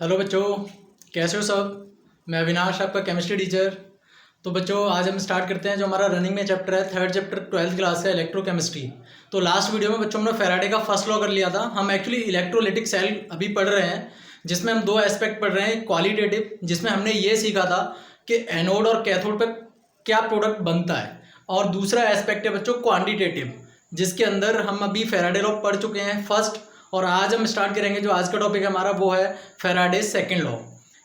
Hello बच्चों, कैसे हो सब। मैं अविनाश, आपका केमिस्ट्री टीचर। तो बच्चों आज हम स्टार्ट करते हैं जो हमारा रनिंग में चैप्टर है, थर्ड चैप्टर 12th क्लास का इलेक्ट्रोकेमिस्ट्री। तो लास्ट वीडियो में बच्चों हमने फैराडे का फर्स्ट लॉ कर लिया था। हम एक्चुअली इलेक्ट्रोलिटिक सेल अभी पढ़ रहे हैं, जिसमें हम दो एस्पेक्ट पढ़ रहे हैं। क्वालिटेटिव, जिसमें हमने ये सीखा था कि एनोड और कैथोड पर क्या प्रोडक्ट बनता है, और दूसरा एस्पेक्ट है बच्चों क्वान्टिटेटिव, जिसके अंदर हम अभी फैराडे लॉ पढ़ चुके हैं फर्स्ट। और आज हम स्टार्ट करेंगे जो आज का टॉपिक है हमारा, वो है फैराडे सेकंड लॉ।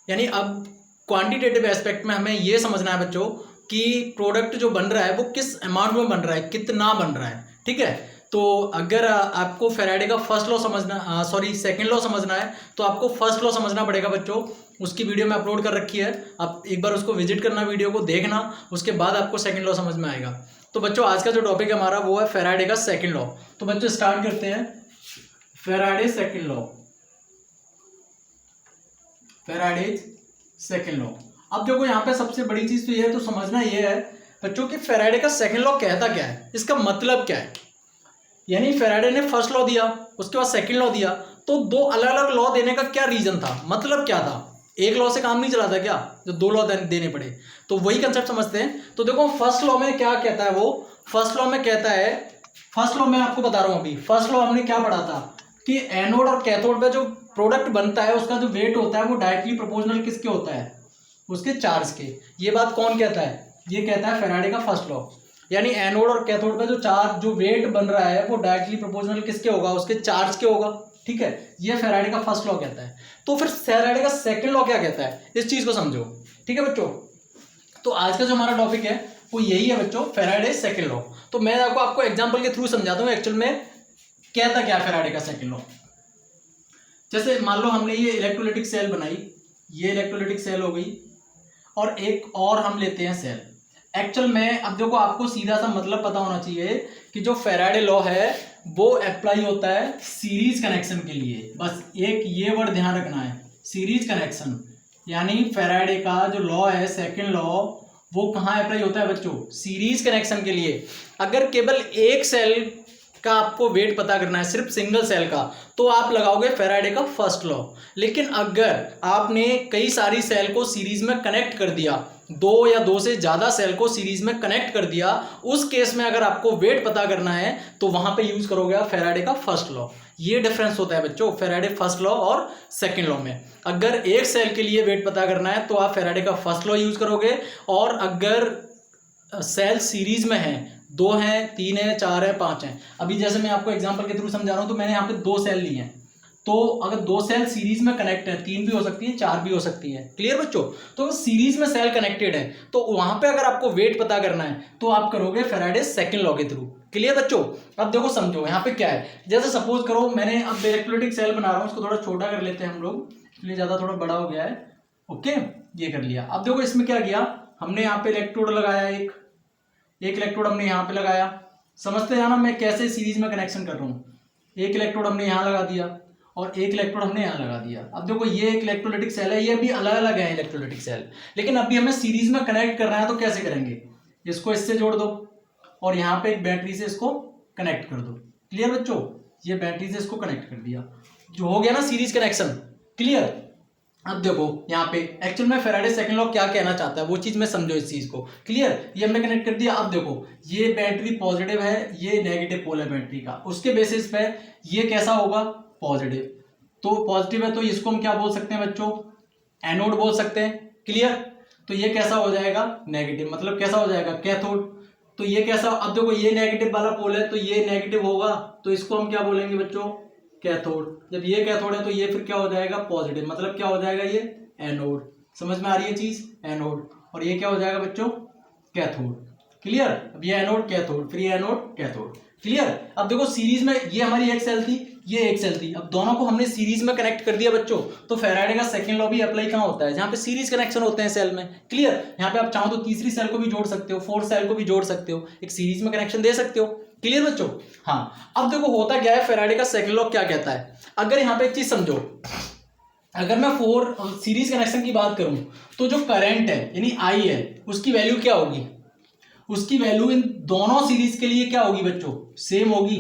यानी अब क्वांटिटेटिव एस्पेक्ट में हमें ये समझना है बच्चों कि प्रोडक्ट जो बन रहा है वो किस अमाउंट में बन रहा है, कितना बन रहा है। ठीक है, तो अगर आपको फैराडे का फर्स्ट लॉ समझना, सेकंड लॉ समझना है, तो आपको फर्स्ट लॉ समझना पड़ेगा बच्चों। उसकी वीडियो में अपलोड कर रखी है, आप एक बार उसको विजिट करना, वीडियो को देखना, उसके बाद आपको सेकंड लॉ समझ में आएगा। तो बच्चों आज का जो टॉपिक है हमारा वो है फैराडे का सेकंड लॉ। तो बच्चों स्टार्ट करते हैं Faraday second law. Faraday second law. अब देखो यहाँ पे सबसे बड़ी चीज तो ये है, तो समझना ये है बच्चों कि फैराडे का सेकंड लॉ कहता क्या है, इसका मतलब क्या है। यानी फैराडे ने फर्स्ट लॉ दिया, उसके बाद सेकंड लॉ दिया, तो दो अलग अलग लॉ देने का क्या रीजन था, मतलब क्या था। एक लॉ से काम नहीं चला था क्या, जो दो लॉ देने पड़े। तो वही कंसेप्ट समझते हैं। तो देखो फर्स्ट लॉ में क्या कहता है, वो फर्स्ट लॉ में कहता है, फर्स्ट लॉ मैं आपको बता रहा हूं अभी। फर्स्ट लॉ हमने क्या पढ़ा था कि एनोड और कैथोड पे जो प्रोडक्ट बनता है उसका जो वेट होता है वो डायरेक्टली प्रोपोर्शनल किसके होता है, उसके चार्ज के। ये बात कौन कहता है, ये कहता है फैराडे का फर्स्ट लॉ। यानी एनोड और कैथोड पे जो चार्ज, जो वेट बन रहा है वो डायरेक्टली प्रोपोर्शनल किसके होगा, उसके चार्ज के होगा। ठीक है, ये फैराडे का फर्स्ट लॉ कहता है। तो फिर फैराडे का सेकंड लॉ क्या कहता है, इस चीज को समझो। ठीक है बच्चों, तो आज का जो हमारा टॉपिक है वो यही है बच्चों, फैराडे सेकंड लॉ। तो मैं आपको एग्जांपल के थ्रू समझाता हूँ एक्चुअल में कहता क्या फैराडे का सेकंड लॉ। जैसे मान लो हमने ये इलेक्ट्रोलिटिक सेल बनाई, ये इलेक्ट्रोलिटिक सेल हो गई, और एक और हम लेते हैं सेल। एक्चुअल में अब देखो आपको सीधा सा मतलब पता होना चाहिए कि जो फैराडे लॉ है वो अप्लाई होता है सीरीज कनेक्शन के लिए। बस एक ये वर्ड ध्यान रखना है, सीरीज कनेक्शन। यानी फैराडे का जो लॉ है सेकंड लॉ, वो कहाँ अप्लाई होता है बच्चों, सीरीज कनेक्शन के लिए। अगर केवल एक सेल का आपको वेट पता करना है, सिर्फ सिंगल सेल का, तो आप लगाओगे फैराडे का फर्स्ट लॉ। लेकिन अगर आपने कई सारी सेल को सीरीज में कनेक्ट कर दिया, दो या दो से ज्यादा सेल को सीरीज में कनेक्ट कर दिया, उस केस में अगर आपको वेट पता करना है तो वहां पे यूज करोगे आप फैराडे का फर्स्ट लॉ। ये डिफरेंस होता है बच्चों फैराडे फर्स्ट लॉ और सेकंड लॉ में। अगर एक सेल के लिए वेट पता करना है तो आप फैराडे का फर्स्ट लॉ यूज करोगे, और अगर सेल सीरीज में है, दो हैं, तीन है, चार है, पांच हैं। अभी जैसे मैं आपको एग्जांपल के थ्रू समझा रहा हूं, तो मैंने यहाँ पे दो सेल लिए हैं। तो अगर दो सेल सीरीज में कनेक्ट है, तीन भी हो सकती है, चार भी हो सकती है। क्लियर बच्चों, तो सीरीज में सेल कनेक्टेड है, तो वहां पे अगर आपको वेट पता करना है तो आप करोगे फैराडे सेकंड लॉ के थ्रू। क्लियर बच्चों, अब देखो समझो यहाँ पे क्या है। जैसे सपोज करो मैंने अब इलेक्ट्रोलिटिक सेल बना रहा हूँ, इसको थोड़ा छोटा कर लेते हैं हम लोग, इसलिए ज्यादा थोड़ा बड़ा हो गया है। ओके, ये कर लिया। अब देखो इसमें क्या किया हमने, यहाँ पे इलेक्ट्रोड लगाया, एक इलेक्ट्रोड हमने यहाँ पे लगाया। समझते हैं ना मैं कैसे सीरीज में कनेक्शन कर रहा हूँ। एक इलेक्ट्रोड हमने यहाँ लगा दिया और एक इलेक्ट्रोड हमने यहाँ लगा दिया। अब देखो ये एक इलेक्ट्रोलिटिक सेल है, ये भी अलग अलग है इलेक्ट्रोलिटिक सेल, लेकिन अभी हमें सीरीज में कनेक्ट करना है। तो कैसे करेंगे, इसको इससे जोड़ दो और यहाँ पे एक बैटरी से इसको कनेक्ट कर दो। क्लियर बच्चों, ये बैटरी से इसको कनेक्ट कर दिया, जो हो गया ना सीरीज कनेक्शन। क्लियर, अब देखो यहाँ पे एक्चुअल में फैराडे सेकंड लॉ क्या कहना चाहता है, वो चीज में समझो इस चीज को। क्लियर, ये हमने कनेक्ट कर दिया। अब देखो ये बैटरी पॉजिटिव है, ये नेगेटिव पोल है बैटरी का, उसके बेसिस पे ये कैसा होगा, पॉजिटिव। तो पॉजिटिव है तो इसको हम क्या बोल सकते हैं बच्चों, एनोड बोल सकते हैं। क्लियर, तो ये कैसा हो जाएगा, नेगेटिव, मतलब कैसा हो जाएगा, कैथोड। तो ये कैसा, अब देखो ये नेगेटिव वाला पोल है तो ये नेगेटिव होगा, तो इसको हम क्या बोलेंगे बच्चों, कैथोड। जब ये कैथोड है तो ये फिर क्या हो जाएगा, पॉजिटिव, मतलब क्या हो जाएगा, ये एनोड। समझ में आ रही है चीज, एनोड। और ये क्या हो जाएगा बच्चों, कैथोड। क्लियर, अब ये एनोड कैथोड, फिर ये एनोड कैथोड। क्लियर, अब देखो सीरीज में ये हमारी एक सेल थी, ये एक सेल थी, अब दोनों को हमने सीरीज में कनेक्ट कर दिया बच्चों। तो फैराडे का सेकंड लॉ भी अप्लाई कहाँ होता है, जहां पे सीरीज कनेक्शन होते हैं सेल में। क्लियर, यहाँ पे आप चाहो तो तीसरी सेल को भी जोड़ सकते हो, फोर्थ सेल को भी जोड़ सकते हो, एक सीरीज में कनेक्शन दे सकते हो। क्लियर बच्चों, हाँ। अब देखो होता क्या है, फैराडे का सेकंड लॉ क्या कहता है। अगर यहाँ पे एक चीज समझो, अगर मैं फोर सीरीज कनेक्शन की बात करूं तो जो करंट है यानी आई है, उसकी वैल्यू क्या होगी, उसकी वैल्यू इन दोनों सीरीज के लिए क्या होगी बच्चों, सेम होगी।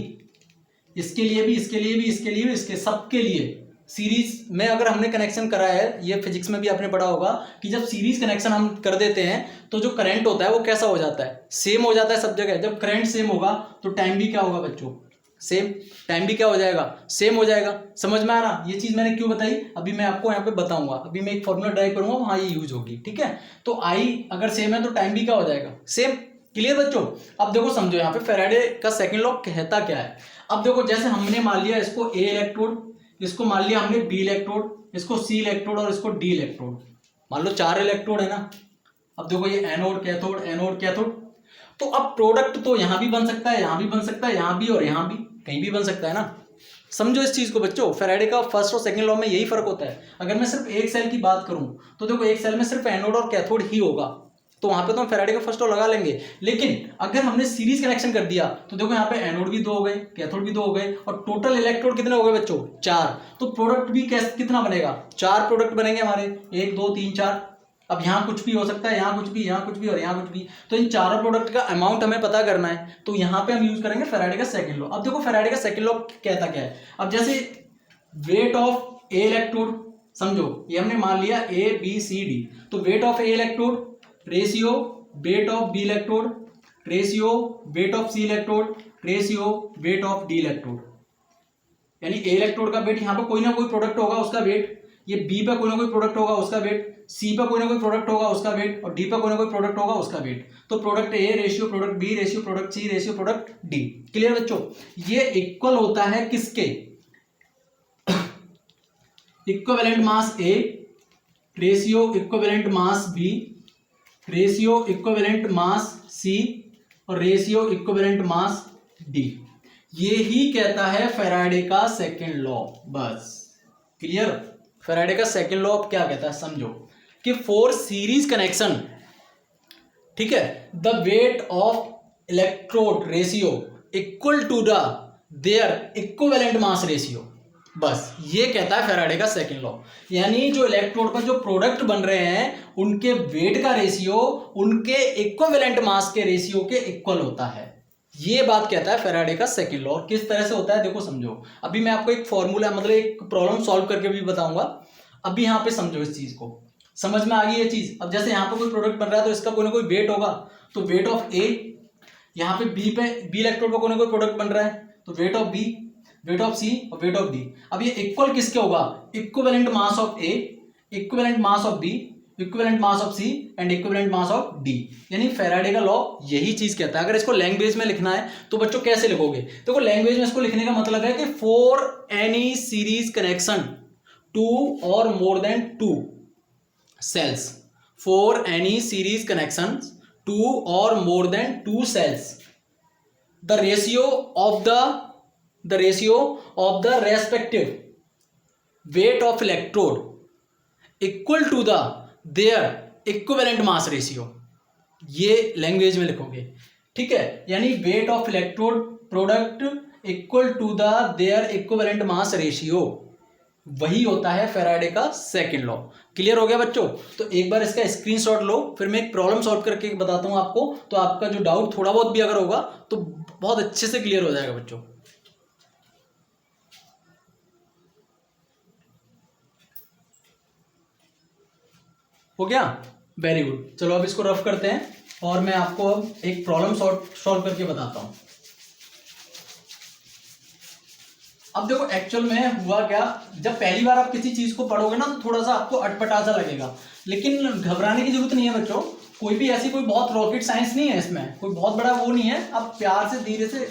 इसके लिए भी, इसके लिए भी, इसके लिए भी, इसके सबके लिए सीरीज में अगर हमने कनेक्शन करा है, ये फिजिक्स में भी आपने पढ़ा होगा कि जब सीरीज कनेक्शन हम कर देते हैं तो जो करंट होता है वो कैसा हो जाता है, सेम हो जाता है सब जगह। जब करंट सेम होगा तो टाइम भी क्या होगा बच्चों, सेम। टाइम भी क्या हो जाएगा, सेम हो जाएगा। समझ में आ रहा, ये चीज मैंने क्यों बताई अभी मैं आपको यहाँ पे बताऊंगा। अभी मैं एक फॉर्मूला ड्राइव करूंगा, वहां ये यूज होगी, ठीक है। तो आई अगर सेम है तो टाइम भी क्या हो जाएगा, सेम। क्लियर बच्चों। अब देखो समझो यहाँ पे फैराडे का सेकंड लॉ कहता क्या है। अब देखो जैसे हमने मान लिया इसको ए इलेक्ट्रोड, इसको मान लिया हमने बी इलेक्ट्रोड, इसको सी इलेक्ट्रोड और इसको डी इलेक्ट्रोड। मान लो 4 इलेक्ट्रोड है ना। अब देखो ये एनोड कैथोड एनोड कैथोड। तो अब प्रोडक्ट तो यहां भी बन सकता है, यहां भी बन सकता है, यहां भी और यहां भी, कहीं भी बन सकता है ना। समझो इस चीज को बच्चों, फैराडे का फर्स्ट और सेकंड लॉ में यही फर्क होता है। अगर मैं सिर्फ एक सेल की बात करूं तो देखो एक सेल में सिर्फ एनोड और कैथोड ही होगा, तो वहां पे तो हम फैराडे का फर्स्ट लॉ लगा लेंगे। लेकिन अगर हमने सीरीज कनेक्शन कर दिया तो देखो यहाँ पे एनोड भी 2 हो गए, कैथोड भी 2 हो गए, और टोटल इलेक्ट्रोड कितने हो गए बच्चों, 4। तो प्रोडक्ट भी कितना बनेगा, 4 प्रोडक्ट बनेंगे हमारे, 1 2 3 4। अब यहाँ कुछ भी हो सकता है, यहाँ कुछ भी, यहाँ कुछ भी और यहाँ कुछ भी। तो इन चारों प्रोडक्ट का अमाउंट हमें पता करना है, तो यहाँ पे हम यूज करेंगे फैराडे का सेकंड लॉ। अब देखो फैराडे का सेकंड लॉ कहता क्या है। अब जैसे वेट ऑफ ए इलेक्ट्रोड, समझो ये हमने मान लिया ए बी सी डी, तो weight of A electrode ratio weight of B electrode ratio weight of C electrode ratio weight of D electrode. यानी ए इलेक्ट्रोड का वेट, यहाँ पे कोई ना कोई प्रोडक्ट होगा उसका वेट, ये बी पे कोई ना कोई प्रोडक्ट होगा उसका वेट, सी पे कोई ना कोई प्रोडक्ट होगा उसका वेट, और डी पे कोई ना कोई प्रोडक्ट होगा उसका वेट। तो product A ratio product B ratio product C ratio product D. Clear बच्चों। ये इक्वल होता है किसके, equivalent mass A ratio equivalent mass B ratio equivalent mass C और रेशियो इक्विवेलेंट मास डी। ये ही कहता है फैराडे का सेकंड लॉ। बस क्लियर। फैराडे का सेकंड लॉ अब क्या कहता है समझो, कि फॉर सीरीज कनेक्शन, ठीक है, the weight of electrode ratio equal to the their equivalent mass ratio. बस ये कहता है फैराडे का सेकंड लॉ। यानी जो इलेक्ट्रोड पर जो प्रोडक्ट बन रहे हैं उनके वेट का रेशियो उनके इक्विवेलेंट मास के रेशियो के इक्वल होता है। ये बात कहता है फैराडे का सेकंड लॉ। किस तरह से होता है देखो समझो। अभी मैं आपको एक फॉर्मूला मतलब एक प्रॉब्लम सॉल्व करके भी बताऊंगा। अभी यहाँ पे समझो इस चीज को, समझ में आ गई ये चीज। अब जैसे यहाँ पे कोई प्रोडक्ट बन रहा है तो इसका कोई ना कोई वेट होगा, तो वेट ऑफ ए, यहाँ पे बी इलेक्ट्रोड पर कोई ना कोई प्रोडक्ट बन रहा है तो weight of B, weight of C और वेट ऑफ डी। अब ये इक्वल किसके होगा, equivalent mass of A, equivalent mass of B, equivalent mass of C and equivalent mass of D. यानी फैराडे का लॉ यही चीज कहता है। अगर इसको लैंग्वेज में लिखना है तो बच्चों कैसे लिखोगे, देखो लैंग्वेज में इसको लिखने का मतलब है कि फॉर एनी सीरीज कनेक्शन 2 और more than 2 cells, for any series connections 2 or more than 2 cells, the ratio of the respective weight of electrode equal to their equivalent mass ratio। ये लैंग्वेज में लिखोगे, ठीक है। यानी weight of electrode product equal to their equivalent mass ratio, वही होता है Faraday का सेकंड लॉ। क्लियर हो गया बच्चों। तो एक बार इसका स्क्रीनशॉट लो, फिर मैं एक प्रॉब्लम सॉल्व करके बताता हूं आपको, तो आपका जो डाउट थोड़ा बहुत भी अगर होगा तो बहुत अच्छे से क्लियर हो जाएगा बच्चों। हो गया, वेरी गुड। चलो अब इसको रफ करते हैं और मैं आपको अब एक प्रॉब्लम सॉल्व करके बताता हूं। अब देखो एक्चुअल में हुआ क्या, जब पहली बार आप किसी चीज को पढ़ोगे ना तो थोड़ा सा आपको अटपटा सा लगेगा, लेकिन घबराने की जरूरत नहीं है बच्चों। कोई भी ऐसी कोई बहुत रॉकेट साइंस नहीं है, इसमें कोई बहुत बड़ा वो नहीं है। आप प्यार से धीरे से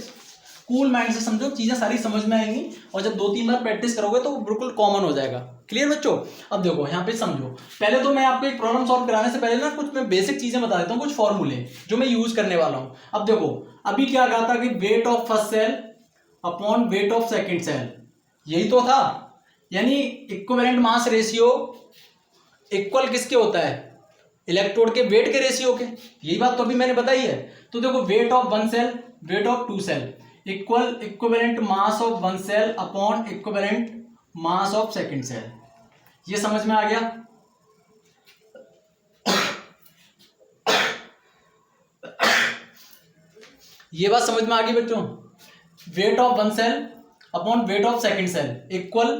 कूल माइंड से समझो, चीजें सारी समझ में आएंगी और जब 2-3 बार प्रैक्टिस करोगे तो बिल्कुल कॉमन हो जाएगा। क्लियर बच्चों। अब देखो यहाँ पे समझो, पहले तो मैं आपको एक प्रॉब्लम सॉल्व कराने से पहले ना कुछ मैं बेसिक चीजें बता देता हूँ, कुछ फॉर्मूले जो मैं यूज करने वाला हूँ। अब देखो अभी क्या कहा था कि weight of first cell upon weight of second cell, यही तो था। यानी इक्विवेलेंट मास रेशियो इक्वल किसके होता है, इलेक्ट्रोड के वेट के रेशियो के। यही बात तो अभी मैंने बताई है। तो देखो weight of one cell weight of two cell equal equivalent mass of one cell upon equivalent mass of second cell. ये समझ में आ गया। ये बात समझ में आ गई बच्चों। Weight of one cell upon weight of second cell equal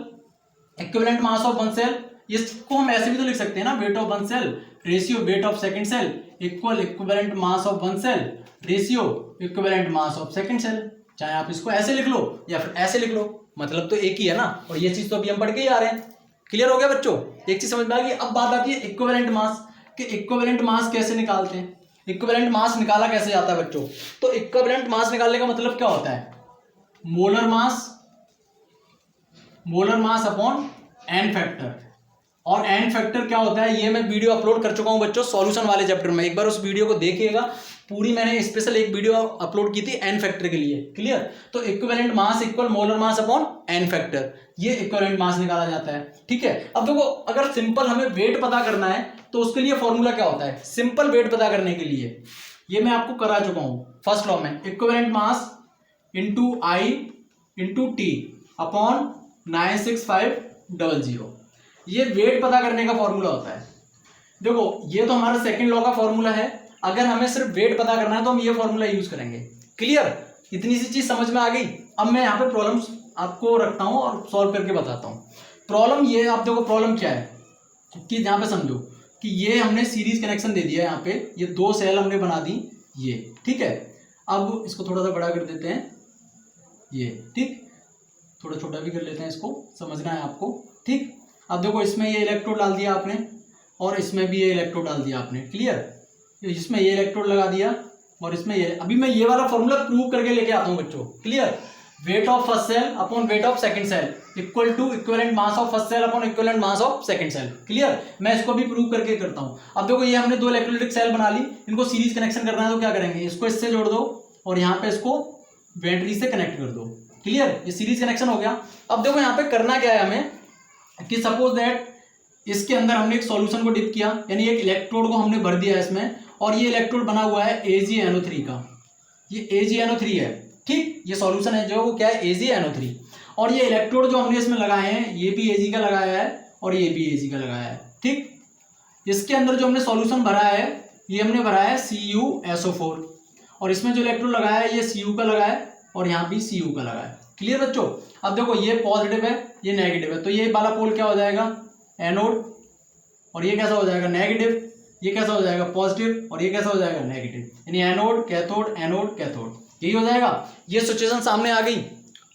equivalent mass of one cell, इसको हम ऐसे भी तो लिख सकते हैं ना, weight of one cell ratio weight of second cell equal equivalent mass of one cell ratio equivalent mass of second cell. चाहे आप इसको ऐसे लिख लो या फिर ऐसे लिख लो, मतलब तो एक ही है ना। और ये चीज तो अभी हम पढ़ के ही आ रहे हैं। क्लियर हो गया बच्चों, एक चीज समझ में आ गई। अब बात आती है इक्विवेलेंट मास, कि इक्विवेलेंट मास कैसे निकालते हैं, इक्विवेलेंट मास निकाला कैसे जाता है बच्चों। तो इक्विवेलेंट मास निकालने का मतलब क्या होता है, molar mass upon N factor. और एन फैक्टर क्या होता है ये मैं वीडियो अपलोड कर चुका हूं बच्चों सॉल्यूशन वाले चैप्टर में, एक बार उस वीडियो को देखिएगा पूरी। मैंने स्पेशल एक वीडियो अपलोड की थी एन फैक्टर के लिए। क्लियर, तो equivalent mass equal molar mass upon N factor, ये इक्विवेलेंट मास निकाला जाता है। ठीक है, अब देखो अगर सिंपल हमें वेट पता करना है तो उसके लिए फॉर्मूला क्या होता है, सिंपल वेट पता करने के लिए ये मैं आपको करा चुका हूं फर्स्ट लॉ में, इक्विवेलेंट मास इंटू आई इंटू टी अपॉन 96500, ये वेट पता करने का फॉर्मूला होता है। देखो ये तो हमारा सेकंड लॉ का फॉर्मूला है, अगर हमें सिर्फ वेट पता करना है तो हम ये फॉर्मूला यूज करेंगे। क्लियर, इतनी सी चीज समझ में आ गई। अब मैं यहाँ पे प्रॉब्लम्स आपको रखता हूँ और सॉल्व करके बताता हूँ। प्रॉब्लम ये, आप देखो प्रॉब्लम क्या है कि यहाँ पे समझो कि ये हमने सीरीज कनेक्शन दे दिया है, यहाँ पे ये दो सेल हमने बना दी ये। ठीक है, अब इसको थोड़ा सा बड़ा कर देते हैं ये, ठीक, थोड़ा छोटा भी कर लेते हैं, इसको समझना है आपको। ठीक, अब देखो इसमें ये इलेक्ट्रोड डाल दिया आपने और इसमें भी ये इलेक्ट्रोड डाल दिया आपने। क्लियर, इसमें ये इलेक्ट्रोड लगा दिया और इसमें ये। अभी मैं ये वाला फॉर्मूला प्रूव करके लेके आता हूँ बच्चों। Clear, weight of first cell upon weight of second cell equal to equivalent mass of first cell upon equivalent mass of second cell. Clear, मैं इसको भी प्रूव करके करता हूँ। अब देखो ये हमने दो इलेक्ट्रोलाइटिक सेल बना ली, इनको सीरीज कनेक्शन करना है तो क्या करेंगे, इसको इससे जोड़ दो और यहाँ पे इसको बैटरी से कनेक्ट कर दो। क्लियर, ये सीरीज कनेक्शन हो गया। अब देखो यहाँ पे करना क्या है हमें कि सपोज दैट इसके अंदर हमने एक सॉल्यूशन को डिप किया, यानी एक इलेक्ट्रोड को हमने भर दिया इसमें, और ये इलेक्ट्रोड बना हुआ है AgNO3 का, ये AgNO3 है। ठीक, ये सॉल्यूशन है जो वो क्या है AgNO3, और ये इलेक्ट्रोड जो हमने इसमें लगाए हैं ये भी Ag का लगाया है और ये भी Ag का लगाया है। ठीक, इसके अंदर जो हमने सॉल्यूशन भरा है ये हमने भरा है CuSO4, और इसमें जो इलेक्ट्रोड लगाया है ये Cu का लगा है और यहाँ भी Cu का लगा है। क्लियर बच्चों, अब देखो ये पॉजिटिव है ये नेगेटिव है, तो ये वाला पोल क्या हो जाएगा एनोड, और ये कैसा हो जाएगा नेगेटिव, ये कैसा हो जाएगा पॉजिटिव, और ये कैसा हो जाएगा नेगेटिव, यानी एनोड कैथोड, यही हो जाएगा। ये सिचुएशन सामने आ गई।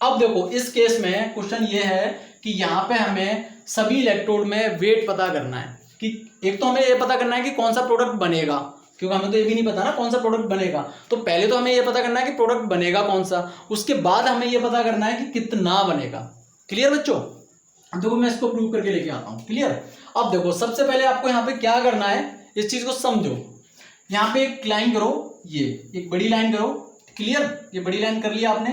अब देखो इस केस में क्वेश्चन ये है कि यहाँ पे हमें सभी इलेक्ट्रोड में वेट पता करना है, कि एक तो हमें ये पता करना है कि कौन सा प्रोडक्ट बनेगा, क्योंकि हमें तो ये भी नहीं पता ना कौन सा प्रोडक्ट बनेगा। तो पहले तो हमें ये पता करना है कि प्रोडक्ट बनेगा कौन सा, उसके बाद हमें ये पता करना है कि कितना बनेगा। क्लियर बच्चों, देखो मैं इसको प्रूव करके लेके आता हूँ। क्लियर, अब देखो सबसे पहले आपको यहाँ पे क्या करना है, इस चीज को समझो। यहाँ पे एक लाइन करो, ये एक बड़ी लाइन करो। क्लियर, ये बड़ी लाइन कर लिया आपने।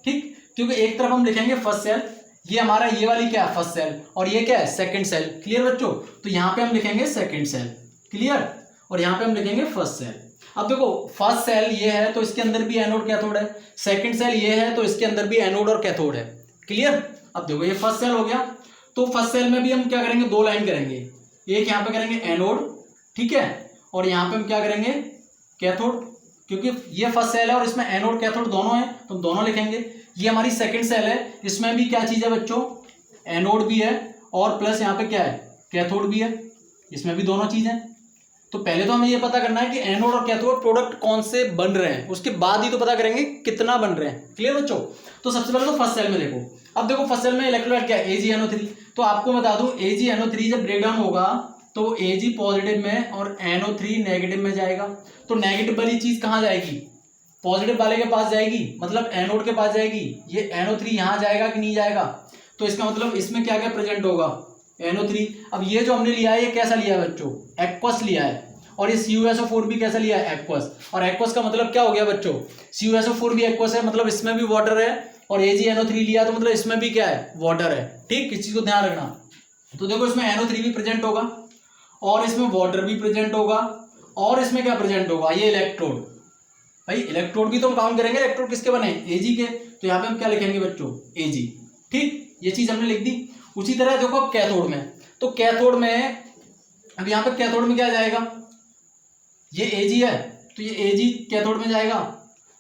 ठीक, क्योंकि एक तरफ हम लिखेंगे फर्स्ट सेल, ये हमारा ये वाली क्या है फर्स्ट सेल, और ये क्या है सेकंड सेल। क्लियर बच्चों, तो यहाँ पे हम लिखेंगे सेकंड सेल। क्लियर, और यहाँ पे हम लिखेंगे फर्स्ट सेल। अब देखो फर्स्ट सेल ये है तो इसके अंदर भी एनोड कैथोड है, सेकंड सेल ये है तो इसके अंदर भी एनोड और कैथोड है। क्लियर, अब देखो ये फर्स्ट सेल हो गया, तो फर्स्ट सेल में भी हम क्या करेंगे, दो लाइन करेंगे, एक यहाँ पे करेंगे एनोड, ठीक है, और यहाँ पे हम क्या करेंगे कैथोड, क्योंकि ये फर्स्ट सेल है और इसमें एनोड कैथोड दोनों है तो दोनों लिखेंगे। ये हमारी सेकंड सेल है, इसमें भी क्या चीज है बच्चों, एनोड भी है और प्लस यहाँ पे क्या है कैथोड भी है, इसमें भी दोनों चीज है। तो पहले तो हमें ये पता करना है कि एनोड और कैथोड प्रोडक्ट कौन से बन रहे हैं, उसके बाद ही तो पता करेंगे कितना बन रहे हैं। क्लियर बच्चों, तो सबसे पहले तो फर्स्ट सेल में देखो। अब देखो फर्स्ट सेल में इलेक्ट्रोलाइट क्या है AgNO3, तो आपको बता दूं AgNO3 जब ब्रेक डाउन होगा तो Ag पॉजिटिव में और NO3 नेगेटिव में जाएगा। तो नेगेटिव वाली चीज कहाँ जाएगी, पॉजिटिव वाले के पास जाएगी, मतलब एनोड के पास जाएगी। ये NO3 यहाँ जाएगा कि नहीं जाएगा, तो इसका मतलब इसमें क्या क्या प्रेजेंट होगा NO3। अब ये जो हमने लिया है ये कैसा लिया है बच्चों, एक्वस लिया है, और ये CuSO4 भी कैसा लिया है एक्वस, और एक्वस का मतलब क्या हो गया बच्चों, CuSO4 भी एक्वस है मतलब इसमें भी वाटर है, और AgNO3 लिया तो मतलब इसमें भी क्या है वाटर है। ठीक, इस चीज को ध्यान रखना। तो देखो इसमें NO3 भी प्रेजेंट होगा और इसमें वाटर भी प्रेजेंट होगा, और इसमें क्या प्रेजेंट होगा, ये इलेक्ट्रोड। भाई इलेक्ट्रोड की तो हम काउंट करेंगे, इलेक्ट्रोड किसके बने Ag के, तो यहाँ पे हम क्या लिखेंगे बच्चों Ag। ठीक, ये चीज हमने लिख दी। उसी तरह देखो अब कैथोड में, तो कैथोड में अब यहाँ पे कैथोड में क्या जाएगा, ये Ag है तो ये Ag कैथोड में जाएगा,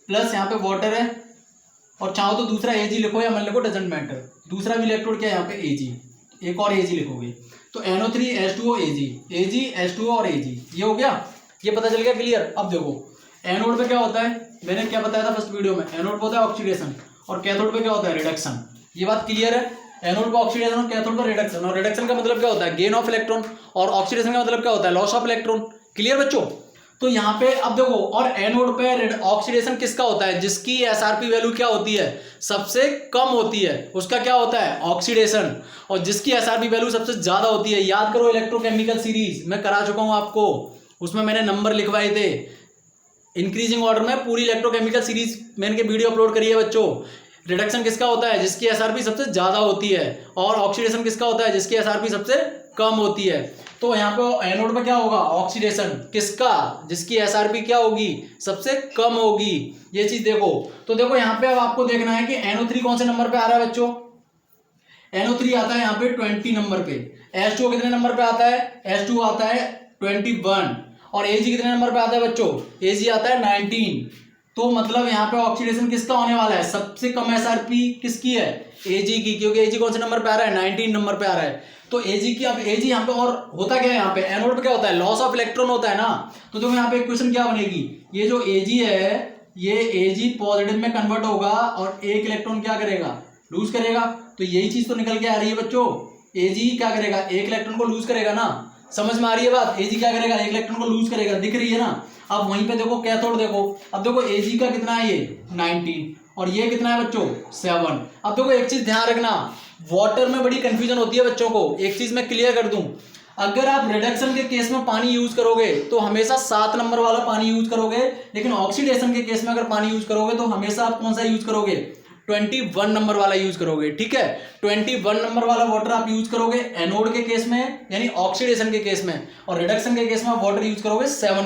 प्लस यहाँ पे वाटर है, और चाहो तो दूसरा Ag लिखो या मत लिखो डजेंट मैटर, दूसरा भी इलेक्ट्रोड क्या है यहाँ पे Ag, एक और Ag लिखोगे तो NO3H2O Ag H2O और Ag, ये हो गया, ये पता चल गया क्लियर। अब देखो एनोड पे क्या होता है, मैंने क्या बताया था फर्स्ट वीडियो में, एनोड पे होता है ऑक्सीडेशन और कैथोड पे क्या होता है रिडक्शन, ये बात क्लियर है। एनोड पे ऑक्सीडेशन और कैथोड पे रिडक्शन, और रिडक्शन का मतलब क्या होता है गेन ऑफ इलेक्ट्रॉन, और ऑक्सीडेशन का मतलब क्या होता है लॉस ऑफ इलेक्ट्रॉन। क्लियर बच्चों। तो यहाँ पे अब देखो, और एनोड पे ऑक्सीडेशन किसका होता है, जिसकी एसआरपी वैल्यू क्या होती है सबसे कम होती है, उसका क्या होता है ऑक्सीडेशन, और जिसकी एसआरपी वैल्यू सबसे ज्यादा होती है, याद करो इलेक्ट्रोकेमिकल सीरीज मैं करा चुका हूं आपको, उसमें मैंने नंबर लिखवाए थे इंक्रीजिंग ऑर्डर में, पूरी इलेक्ट्रोकेमिकल सीरीज मैंने वीडियो अपलोड करी है बच्चों। रिडक्शन किसका होता है जिसकी एसआरपी सबसे ज्यादा होती है, और ऑक्सीडेशन किसका होता है जिसकी एसआरपी सबसे कम होती है। तो यहाँ पे एनोड पे क्या होगा ऑक्सीडेशन किसका, जिसकी एसआरपी क्या होगी सबसे कम होगी, ये चीज देखो। तो देखो यहाँ पे अब आपको देखना है कि NO3 कौन से नंबर पे आ रहा है बच्चों, NO3 आता है यहाँ पे 20 नंबर पे, H2O कितने नंबर पे आता है, H2O आता है 21, और Ag कितने नंबर पे आता है बच्चों, Ag आता है 19। तो मतलब यहाँ पे ऑक्सीडेशन किसका होने वाला है, सबसे कम एसआरपी किसकी है Ag की, क्योंकि Ag कौन से नंबर पे आ रहा है 19 नंबर पे आ रहा है। तो Ag की, अब Ag यहाँ पे, और होता क्या है यहाँ पे एनोड पे क्या होता है लॉस ऑफ इलेक्ट्रॉन होता है ना। तो देखो यहाँ पे क्वेश्चन क्या बनेगी, ये जो Ag है ये Ag पॉजिटिव में कन्वर्ट होगा और एक इलेक्ट्रॉन क्या करेगा लूज करेगा, तो यही चीज तो निकल के आ रही है बच्चों, Ag क्या करेगा एक इलेक्ट्रॉन को लूज करेगा ना, समझ में आ रही है बात, Ag क्या करेगा एक इलेक्ट्रॉन को लूज करेगा, दिख रही है ना। अब वहीं पे देखो कैथोड देखो, अब देखो Ag का कितना है ये 19 और ये कितना है बच्चों 7। अब देखो एक चीज ध्यान रखना, वाटर में बड़ी कंफ्यूजन होती है बच्चों को, एक चीज मैं क्लियर कर दूं, अगर आप रिडक्शन के केस में पानी यूज करोगे तो हमेशा 7 नंबर वाला पानी यूज करोगे, लेकिन ऑक्सीडेशन के केस में अगर पानी यूज करोगे तो हमेशा आप कौन सा यूज करोगे 21 नंबर वाला यूज करोगे, ठीक है। 21 नंबर वाला वाटर आप यूज करोगे एनोड के केस में यानी ऑक्सीडेशन के केस में, और रिडक्शन के केस में आप वाटर यूज करोगे 7